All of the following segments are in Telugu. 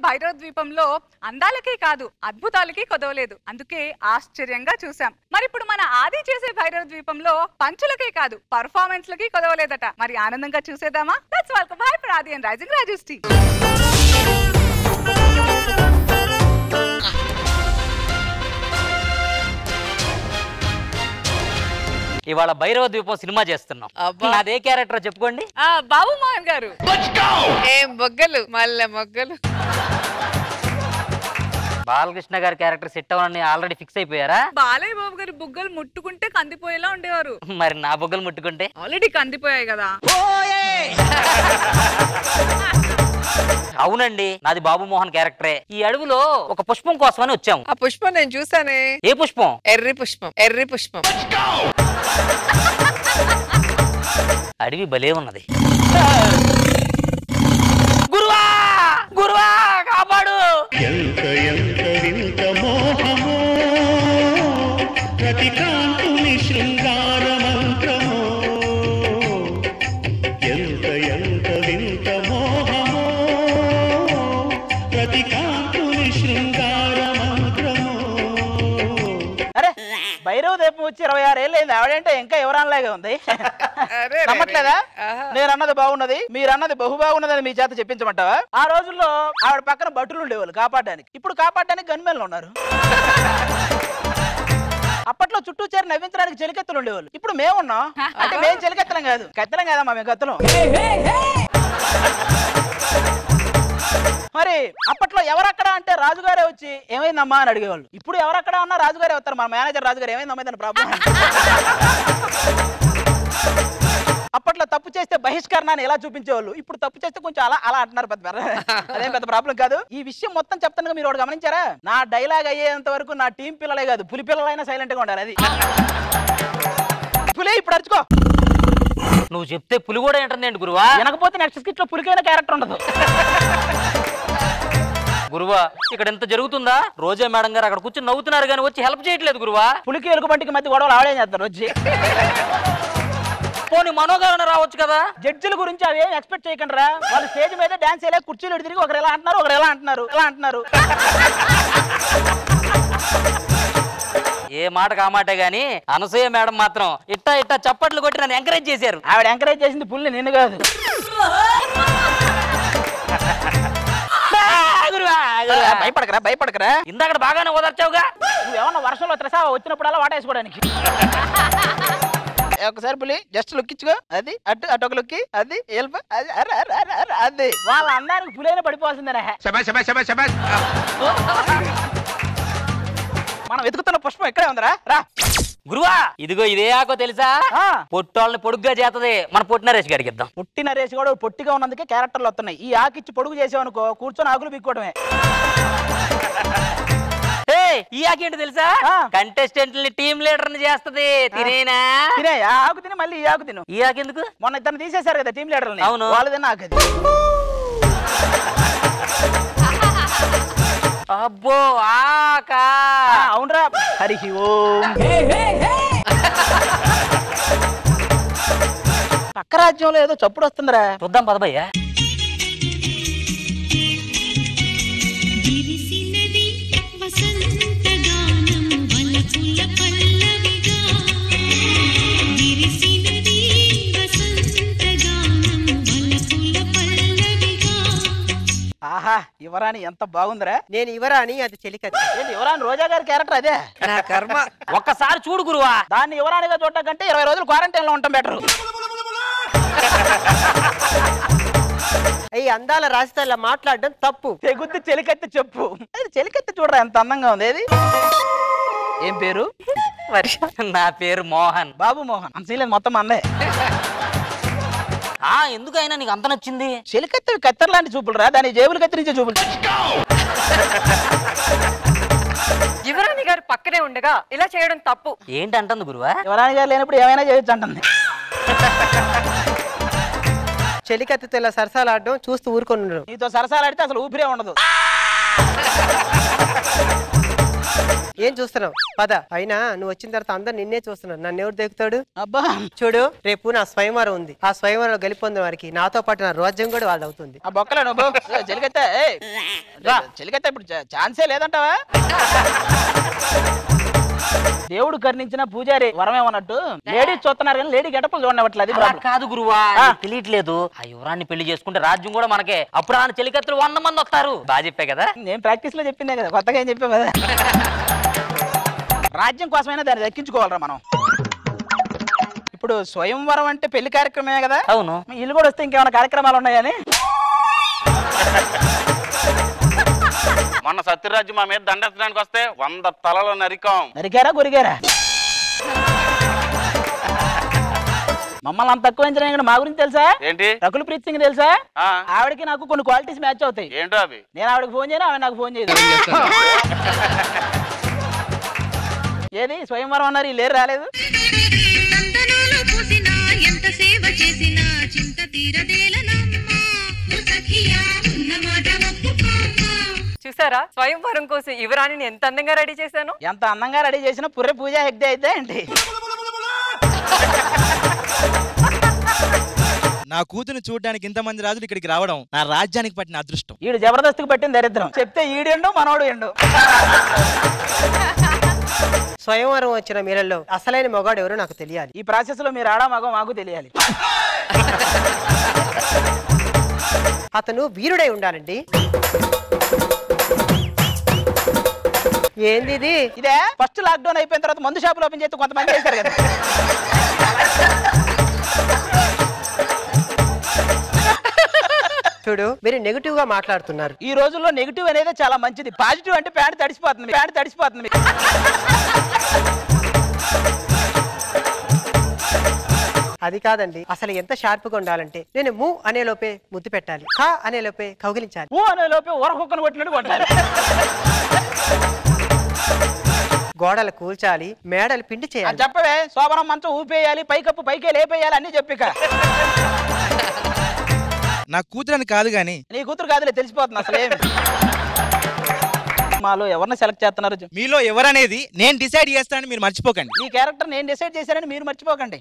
భైరవ ద్వీపంలో అందాలకే కాదు అద్భుతాలకి కొదవలేదు. అందుకే ఆశ్చర్యంగా చూసాం. మరి ఇప్పుడు మన ఆది చేసే భైరవ ద్వీపంలో పంచులకే కాదు పర్ఫార్మెన్స్ లకి కొదవలేదట. మరి ఆనందంగా చూసేద్దామా? లెట్స్ వెల్కమ్ హై ఫర్ ఆది అండ్ రైజింగ్ రాజేష్ టీమ్. ఇవాళ భైరవ ద్వీపం సినిమా చేస్తున్నాం. నాదే క్యారెక్టర్ చెప్పుకోండి. బాబు మోహన్ గారు. ఏం మొగ్గలు మళ్ళీ మొగ్గలు. బాలకృష్ణ గారి క్యారెక్టర్ సెట్ అవ్వని ఆల్రెడీ ఫిక్స్ అయిపోయారా? బాలయ్య బాబు గారి బుగ్గలు ముట్టుకుంటే కందిపోయేలా ఉండేవారు. మరి నా బుగ్గలు ముట్టుకుంటే ఆల్రెడీ కందిపోయాయి కదా. అవునండి, నాది బాబు మోహన్ క్యారెక్టరే. ఈ అడవిలో ఒక పుష్పం కోసమని వచ్చాము. ఆ పుష్పం నేను చూసానే. ఏ పుష్పం? ఎర్రి పుష్పం. ఎర్రి పుష్పం. అడవి భలే ఉన్నది. గురువా గురువా కాపాడు. ఎంత ఎంత వింత మోహమో ప్రతి కాంతుని శృంగార మంత్రమో. ఎంత ఎంత వింత మోహమో ప్రతి కాంతుని శృంగార మంత్రమో. అరే భైరవ దీపం వచ్చి 26 ఏళ్ళు అయింది. ఆవిడంటే ఇంకా ఎవరనలాగే ఉంది. నమ్మట్లేదా? నేను అన్నది బాగున్నది, మీరు అన్నది బహు బాగున్నదని మీ చేత చెప్పించమంటావా? ఆ రోజుల్లో ఆవిడ పక్కన భటులు ఉండేవాళ్ళు కాపాడడానికి. ఇప్పుడు కాపాడడానికి గన్మెన్లు ఉన్నారు. అప్పట్లో చుట్టూ చేరి నవ్వించడానికి చెలికెత్తులు ఉండేవాళ్ళు. ఇప్పుడు మేమున్నాం. అంటే మేము చెలికెత్తలం కాదు, కత్తలం కాదమ్మా, మేము కత్తలం. మరి అప్పట్లో ఎవరక్కడ అంటే రాజుగారే వచ్చి ఏమైందమ్మా అని అడిగేవాళ్ళు. ఇప్పుడు ఎవరక్కడ ఉన్నా రాజుగారే వస్తారు. మన మేనేజర్ రాజుగారు ఏమైందమ్మా దాని ప్రాబ్లం. అప్పట్లో తప్పు చేస్తే బహిష్కరణాన్ని ఎలా చూపించేవాళ్ళు, ఇప్పుడు తప్పు చేస్తే కొంచెం అలా అలా అంటున్నారు. అదేం పెద్ద ప్రాబ్లం కాదు. ఈ విషయం మొత్తం చెప్తాను, మీరు ఒకటి గమనించారా? నా డైలాగ్ అయ్యేంత వరకు నా టీం పిల్లలే కాదు, పులి పిల్లలైనా సైలెంట్ గా ఉండాలి. అది పులి ఇప్పుడు అరుచుకో. నువ్వు చెప్తే పులి కూడా ఏంటండి గురువా? వినకపోతే నెక్స్ట్ స్కిట్ లో పులికైన క్యారెక్టర్ ఉండదు. గురువా ఇక్కడ ఎంత జరుగుతుందా? రోజా మేడం గారు అక్కడ కూర్చొని నవ్వుతున్నారు కానీ వచ్చి హెల్ప్ చేయట్లేదు గురువా. పులికి ఎలుగుబంటికి మధ్య గొడవలు ఆవిడేం చేస్తారు వచ్చి. పోనీ మనోగారణ రావచ్చు కదా. జడ్జిల గురించి అవి ఏం ఎక్స్పెక్ట్ చేయకండి రా. వాళ్ళు స్టేజ్ మీద డాన్స్ వేయలే, కుర్చీలు తిరిగి ఒకరు ఎలా అంటున్నారు, ఒకరు ఎలా అంటున్నారు. ఏ మాటకు ఆ మాటే గాని అనసూయ మేడం మాత్రం ఇట్టా ఇట్టా చప్పట్లు కొట్టి నన్ను ఎంకరేజ్ చేశారు. ఆవిడ ఎంకరేజ్ చేసింది పుల్ని, నిన్ను కాదు. భయపడకరా. ఇందాక బాగానే ఓదార్చావుగా. నువ్వేమన్నా వర్షంలో త్రెసా వచ్చినప్పుడల్లా వాటేసుకోవడానికి. ఒకసారి పులి జస్ట్ లుక్కిచ్చుకో. అది అటు అటు ఒక లుక్కి, అది అది వాళ్ళ అందానికి పులైనా పడిపోవాల్సిందేనా. మనం వెతుకుతున్న పుష్పం ఎక్కడే ఉందరా. రా గురువా, ఇదిగో ఇదే ఆకో తెలుసా? పొట్టోళ్ళని పొడుగ్గా చేతది. మన పొట్టి నరేష్ గారికి ఇద్దాం. పొట్టి నరేష్ కూడా పొట్టిగా ఉన్నందుకే క్యారెక్టర్లు వస్తున్నాయి. ఈ ఆకిచ్చి పొడుగు చేసావనుకో కూర్చొని ఆకులు పిక్కోవడమే. ఈ ఆకేంటి తెలుసా? కంటెస్టెంట్ని టీమ్ లీడర్ ని చేస్తది. తినేనా? తినే ఆకు తిని మళ్ళీ ఈ ఆకు తిను. ఈ ఆకెందుకు? మొన్న ఇద్దరు తీసేశారు కదా టీమ్ లీడర్ని. అవును, వాళ్ళు తిన్న ఆకు. అబ్బో ఆకా. అవునరా. హరి ఓం. పక్క రాజ్యంలో ఏదో చప్పుడు వస్తుందిరా, చూద్దాం పదభయ్యా. ఆహా యువరాణి ఎంత బాగుందిరా. నేను యువరాణి, అది చెలికత్తి. యువరాణి రోజా గారి క్యారెక్టర్ అదే. నా కర్మ. ఒక్కసారి చూడు గురువా. దాన్ని యువరాణిగా చూడటం కంటే 20 రోజులు క్వారంటైన్ లో ఉంటాం బెటర్. ఈ అందాల రాశితో ఇలా మాట్లాడడం తప్పు. తెగుద్ది చెలికత్తి చెప్పు. చెలికత్తి చూడరా ఎంత అందంగా ఉంది. ఏది ఏం పేరు? నా పేరు మోహన్. బాబు మోహన్. అంత మొత్తం అన్నే. ఎందుకు అయినా నీకు అంత నచ్చింది? చెలికత్తి కత్తెర లాంటి చూపులు రా, దాని జేబులు కత్తిరించే చూపులు. యువరాణి గారు పక్కనే ఉండగా ఇలా చేయడం తప్పు. ఏంటి అంటుంది గురువా? యువరాణి గారు లేనప్పుడు ఏమైనా చేయొచ్చు అంటుంది. చెలికత్తితో ఇలా సరసాలాడడం చూస్తూ ఊరుకొని. నీతో సరసాలాడితే అసలు ఊపిరే ఉండదు. ఏం చూస్తున్నావు? పద. అయినా నువ్వు వచ్చిన తర్వాత అందరు నిన్నే చూస్తున్నారు, నన్ను ఎవరు దెక్కుతాడు? అబ్బా చూడు, రేపు నా స్వయంవరం ఉంది. ఆ స్వయంవరంలో గెలిపొందిన వారికి నాతో పాటు నా రాజ్యం కూడా వాళ్ళు అవుతుంది. ఆ బొక్కలే నువ్వు చెలికత్తా చెలికత్తా ఇప్పుడు ఛాన్సే లేదంటావా? దేవుడు కర్ణించిన పూజారి వరమేమన్నట్టు లేడీస్ చూస్తున్నారు కానీ లేడీ గెటప్పులు చూడవట్లేదు. అది అలా కాదు గురువా, తెలియట్లేదు. ఆ యువరాన్ని పెళ్లి చేసుకుంటే రాజ్యం కూడా మనకే. అప్పుడు ఆయన చెలికత్తులు 100 మంది వస్తారు. బాగా చెప్పే కదా. నేను ప్రాక్టీస్ లో చెప్పిందే కదా, కొత్తగా ఏం చెప్పావు కదా. రాజ్యం కోసమైనా దాన్ని దక్కించుకోవాలరా మనం. ఇప్పుడు స్వయంవరం అంటే పెళ్లి కార్యక్రమమే కదా. అవును. ఇల్లు కూడా వస్తే ఇంకేమైనా కార్యక్రమాలు ఉన్నాయని. మొన్న సత్యరాజు మా మీద దండెత్తడానికి వస్తే 100 తలలు నరికాం. నరికారా గురిగారా? మమ్మల్ని అంత తక్కువ ఎంచడం మా గురించి తెలుసా? ఏంటి? రకుల్ ప్రీత్ సింగ్ తెలుసా? ఆవిడకి నాకు కొన్ని క్వాలిటీస్ మ్యాచ్ అవుతాయి. ఏంటో అవి? నేను ఆవిడకి ఫోన్ చేయను, ఆవిడ నాకు ఫోన్ చేయదు. ఏది స్వయంవరం అన్నారు, లేరు రాలేదు. చూసారా స్వయంవరం కోసం యువరాణిని ఎంత అందంగా రెడీ చేశాను. ఎంత అందంగా రెడీ చేసినా పుర్రె పూజ హెగ్దే అయితే ఏంటి? నా కూతురు చూడడానికి ఇంతమంది రాజులు ఇక్కడికి రావడం నా రాజ్యానికి పట్టిన అదృష్టం. ఈడు జబర్దస్త్కి పట్టిన దరిద్రం. చెప్తే ఈడెండు మనోడు ఎండు. స్వయంవరం వచ్చిన మీరల్లో అసలైన మొగాడు ఎవరో నాకు తెలియాలి. ఈ ప్రాసెస్ లో మీరు ఆడా మగో మాకు తెలియాలి. అతను వీరుడై ఉండాలండి. ఏంది ఇది? ఇదే ఫస్ట్ లాక్డౌన్ అయిపోయిన తర్వాత మందు షాపులు ఓపెన్ చేస్తే కొంతమంది చేశారు కదా. చూడు, మీరు నెగిటివ్ గా మాట్లాడుతున్నారు. ఈ రోజుల్లో నెగిటివ్ అనేది చాలా మంచిది. పాజిటివ్ అంటే ప్యాంట్ తడిసిపోతుంది. అది కాదండి, అసలు ఎంత షార్ప్ గా ఉండాలంటే నేను ము అనే లోపే ముద్దు పెట్టాలి, ఖా అనే లోపే కౌగిలించాలి, ఊ అనే లోపే ఊరకుక్కను కొట్టినట్టు కొట్టాలి, గోడలు కూల్చాలి, మేడలు పిండి చేయాలి. చెప్పవే, శోభనం మంచం ఊపేయాలి, పైకప్పు పైకే లేపేయాలి, అన్ని చెప్పిక. నా కూతురని కాదు గాని. నీ కూతురు కాదులే, తెలిసిపోతుంది అసలు ఏమి. మాలో ఎవరిని సెలెక్ట్ చేస్తున్నారు? మీలో ఎవరనేది నేను డిసైడ్ చేస్తానని మీరు మర్చిపోకండి. ఈ క్యారెక్టర్ నేను డిసైడ్ చేశానని మీరు మర్చిపోకండి.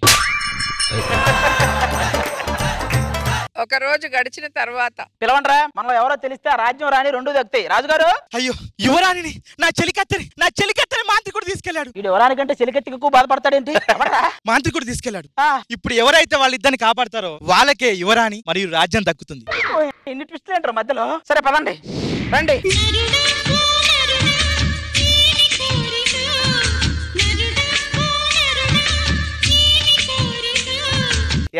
ఒక రోజు గడిచిన తర్వాత పిలవండ్రా, మనలో ఎవరో తెలిస్తే ఆ రాజ్యం రాణి రెండు దక్కుతాయి. రాజుగారు, అయ్యో యువరాణిని, నా చెలికత్తెని మాంత్రికుడు తీసుకెళ్లాడు. వీడు యువరానికంటే చెలికెత్తికి ఎక్కువ బాధపడతాడేంటి? మాంత్రికుడు తీసుకెళ్లాడు. ఇప్పుడు ఎవరైతే వాళ్ళిద్దరిని కాపాడతారో వాళ్ళకే యువరాణి మరియు రాజ్యం దక్కుతుంది. ఇన్ని ట్విస్టులు ఏంటారు మధ్యలో? సరే పదండి, రండి.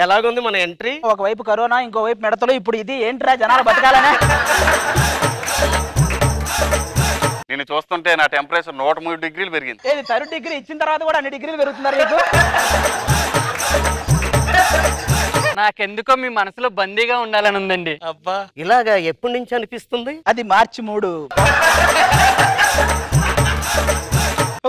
ఎలాగుంది మన ఎంట్రీ? ఒకవైపు కరోనా, ఇంకోవైపు మిడతలు, ఇప్పుడు ఇది ఏంట్రా జనాలు బతకాలనే. నేను చూస్తుంటే నా టెంపరేచర్ 103 డిగ్రీలు పెరిగింది. ఏది 30 డిగ్రీ ఇచ్చిన తర్వాత కూడా అన్ని డిగ్రీలు పెరుగుతున్నారు మీకు? నాకెందుకో మీ మనసులో బందీగా ఉండాలని ఉందండి. అబ్బా, ఇలాగా ఎప్పటి నుంచి అనిపిస్తుంది? అది మార్చి 3.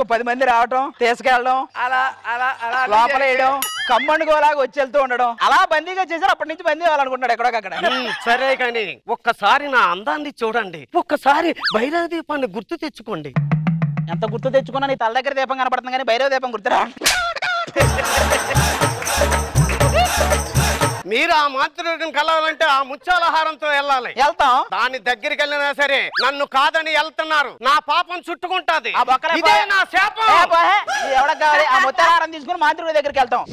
10 మంది రావటం, తీసుకెళ్ళడం, అలా అలా అలా లోపల వేయడం, కమ్మండుగోలాగా వచ్చి వెళ్తూ ఉండడం, అలా బందీగా చేశారు. అప్పటి నుంచి బందీ అవ్వాలనుకుంటాడు ఎక్కడొకక్కడ. సరే కానీ ఒక్కసారి నా అందాన్ని చూడండి, ఒక్కసారి భైరవ దీపాన్ని గుర్తు తెచ్చుకోండి. ఎంత గుర్తు తెచ్చుకున్నా నీ తల దగ్గర దీపం కనపడుతుంది కానీ భైరవ దీపం గుర్తురా. మీరు ఆ మాతృని కలవాలంటే ఆ ముత్యాలహారంతో వెళ్ళాలి. వెళ్తాం. దాని దగ్గరికి వెళ్ళినా సరే నన్ను కాదని వెళ్తున్నారు, నా పాపం చుట్టుకుంటాది. ఇదే నా శాపం. ఎవరికి కావాలి? ఆ ముత్యాలహారం తీసుకుని మాతృడి దగ్గరికి వెళ్తాం.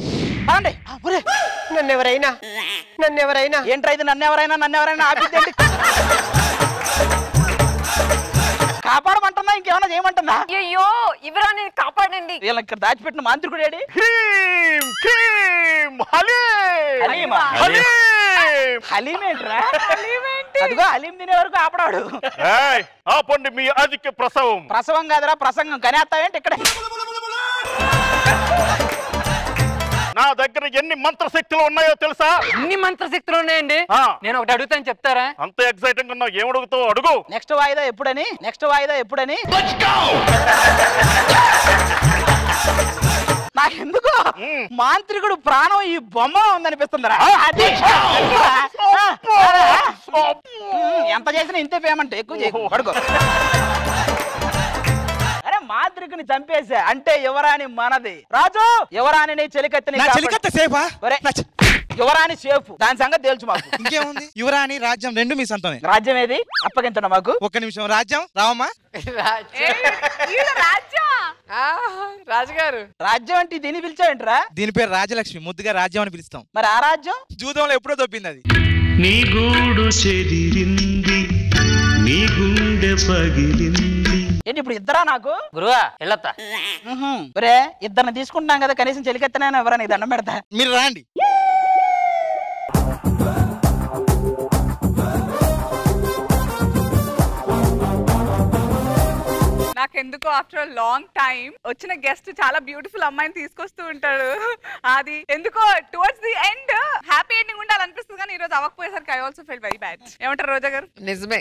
నన్నెవరైనా ఏంట్రా ఇది? నన్నెవరైనా ఆపిద్దేంటి? కాపాడమంటుందా, ఇంకేమన్నా చేయమంటుందా? అయ్యో యువరాణి కాపాడండి. వీళ్ళ ఇక్కడ దాచిపెట్టిన మాంత్రికుడు ఏడి? హలీమేంట్రా? అదిగో హలీం తినే వరకు ఆపడాడు. ఆపండి మీ ఆదిక్య ప్రసవం. ప్రసవం కాదురా, ప్రసంగం. కనేస్తావేంటి ఇక్కడ? నా దగ్గర ఎన్ని మంత్రశక్తులు ఉన్నాయో తెలుసా? ఎన్ని మంత్రశక్తులు ఉన్నాయండి? నేను ఒకటి అడుగుతాను, చెప్తారా? అంత ఎక్సైటింగ్ ఉన్నావు, ఏమడుగుతావు అడుగు. నెక్స్ట్ వాయిదా ఎప్పుడని? నాకెందుకు మాంత్రికుడు ప్రాణం ఈ బొమ్మ ఉందనిపిస్తుందిరా. ఎంత చేసినా ఇంతే పేమెంట్, ఎక్కువ చేయకు. అడుగు. అరే మాంత్రికుడు మాంత్రికుని చంపేశా అంటే యువరాణి మనది. రాజు యువరాణిని చెలికత్తెని నా చెలికత్త సేఫా? ఒరే, యువరాణి సేఫ్, దాని సంగతి తెలుసు మాకు. ఇంకేముంది, యువరాణి రాజ్యం రెండు మీ సొంతమే. రాజ్యం ఏది అప్పగించండి మాకు. ఒక్క నిమిషం, రాజ్యం రావమ్మా. రాజుగారు రాజ్యం అంటే దీన్ని పిలిచావేంట్రా? దీని పేరు రాజలక్ష్మి, ముద్దుగా రాజ్యం అని పిలుస్తాం. మరి ఆ రాజ్యం జూదంలో ఎప్పుడో దొబ్బింది అది. నీ గూడు చెదిరింది, నీ గుండె పగిలింది. ఏంటి ఇప్పుడు ఇద్దరా నాకు? గురువా వెళ్ళొత్తా. ఒరే ఇద్దరిని తీసుకుంటున్నాం కదా, కనీసం చెలికెత్తనైనా ఎవరా నీకు దండం పెడతా. మీరు రాండి. నాకెందుకో ఆఫ్టర్ లాంగ్ టైం వచ్చిన గెస్ట్ చాలా బ్యూటిఫుల్ అమ్మాయిని తీసుకొస్తూ ఉంటాడు. అది ఎందుకో towards the end happy ending ఉండాలనిపిస్తుంది, కానీ ఈ రోజు అవ్వకపోయేసరికి I also feel very bad. ఏమంటారు రోజా గారు? నిజమే.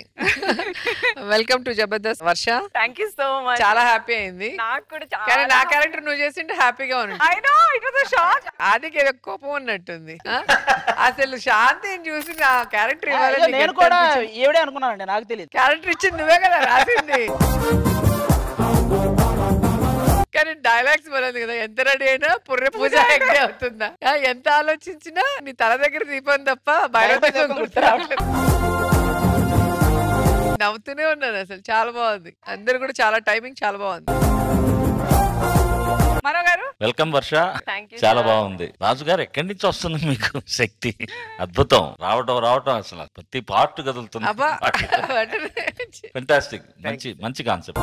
Welcome to Jabardasth Varsha. Thank you so much. చాలా హ్యాపీ అయింది. నాకు కూడా కానీ నా క్యారెక్టర్ నువ్వు చేసింటే హ్యాపీగా ఉంది. I know it was a shock. ఆదికి ఏదో కోపం ఉన్నట్టుంది. అసలు శాంతిని చూసి నా క్యారెక్టర్ నేను కూడా ఏడే అనుకున్నానండి, నాకు తెలియదు. క్యారెక్టర్ ఇచ్చింది నువ్వే కదా రాసింది. కానీ డైలాగ్స్ మనది కదా, ఎంత రెడీ అయినా పుర్రె పూజ ఎగ్గే అవుతుందా? ఎంత ఆలోచించినా నీ తల దగ్గర దీపం తప్ప బయట గుర్తు రావట్లేదు. నవ్వుతూనే ఉన్నాను అసలు, చాలా బాగుంది. అందరు కూడా చాలా టైమింగ్ చాలా బాగుంది. మనో గారు వెల్కమ్ వర్ష. చాలా బాగుంది. రాజు గారు ఎక్కడి నుంచి వస్తుంది మీకు శక్తి? అద్భుతం. రావటం అసలు ప్రతి పార్ట్ కదులుతుంది. ఫెంటాస్టిక్. మంచి కాన్సెప్ట్.